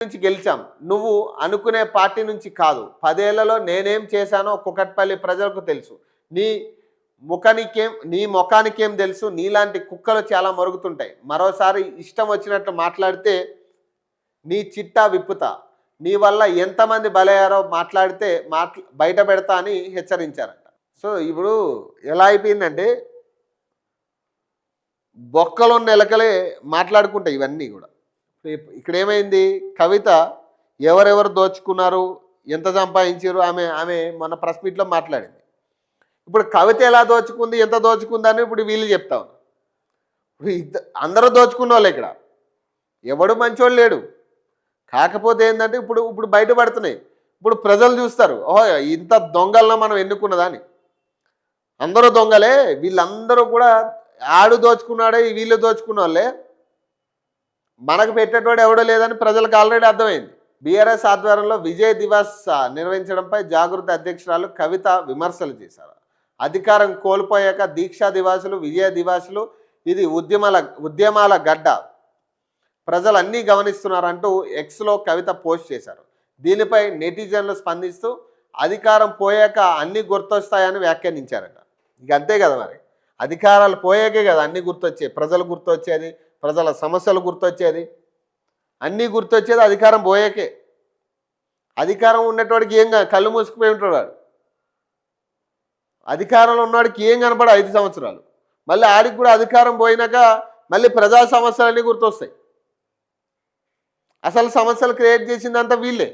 నుంచి గెలిచాం, నువ్వు అనుకునే పార్టీ నుంచి కాదు. 10 ఏళ్లలో నేనేం చేశానో కుకట్పల్లి ప్రజలకు తెలుసు. నీ నీ ముఖానికేం తెలుసు? నీలాంటి కుక్కలు చాలా మరుగుతుంటాయి. మరోసారి ఇష్టం వచ్చినట్లు మాట్లాడితే నీ చిట్టా విప్పుతా, నీ వల్ల ఎంతమంది బలయ్యారో మాట్లాడితే బయట పెడతా అని హెచ్చరించారంట. సో ఇప్పుడు ఎలా అయిపోయిందంటే బొక్కలో నెలకలే మాట్లాడుకుంటాయి ఇవన్నీ కూడా. ఇక్కడ ఏమైంది, కవిత ఎవరెవరు దోచుకున్నారు, ఎంత సంపాదించారు, ఆమె ఆమె మన ప్రెస్ మీట్లో మాట్లాడింది. ఇప్పుడు కవిత ఎలా దోచుకుంది, ఎంత దోచుకుందని ఇప్పుడు వీళ్ళు చెప్తాం. అందరూ దోచుకున్న వాళ్ళు ఇక్కడ, ఎవడు మంచోళ్ళు లేడు. కాకపోతే ఏంటంటే ఇప్పుడు ఇప్పుడు బయటపడుతున్నాయి. ఇప్పుడు ప్రజలు చూస్తారు, ఓహో ఇంత దొంగలను మనం ఎన్నుకున్నదాన్ని. అందరూ దొంగలే, వీళ్ళందరూ కూడా ఆడు దోచుకున్నాడే, వీళ్ళు దోచుకున్న వాళ్ళే, మనకు పెట్టేటోడు ఎవడో లేదని ప్రజలకు ఆల్రెడీ అర్థమైంది. బీఆర్ఎస్ ఆధ్వర్యంలో విజయ్ దివస్ నిర్వహించడంపై జాగృతి అధ్యక్షురాలు కవిత విమర్శలు చేశారు. అధికారం కోల్పోయాక దీక్షా దివాసులు, విజయ దివాసులు, ఇది ఉద్యమాల గడ్డ, ప్రజలు అన్నీ గమనిస్తున్నారంటూ ఎక్స్లో కవిత పోస్ట్ చేశారు. దీనిపై నెటిజన్లు స్పందిస్తూ అధికారం పోయాక అన్నీ గుర్తొస్తాయని వ్యాఖ్యానించారట. ఇక అంతే కదా, మరి అధికారాలు పోయాకే కదా అన్నీ గుర్తొచ్చేది, ప్రజలు గుర్తొచ్చేది, ప్రజల సమస్యలు గుర్తొచ్చేది, అన్నీ గుర్తొచ్చేది అధికారం పోయాకే. అధికారం ఉన్నటువంటి ఏం కళ్ళు మూసుకుపోయి ఉంటాడు వాడు. అధికారంలో ఉన్నవాడికి ఏం కనపడ 5 సంవత్సరాలు, మళ్ళీ ఆడికి కూడా అధికారం పోయినాక మళ్ళీ ప్రజా సమస్యలన్నీ గుర్తొస్తాయి. అసలు సమస్యలు క్రియేట్ చేసిందంతా వీళ్ళే.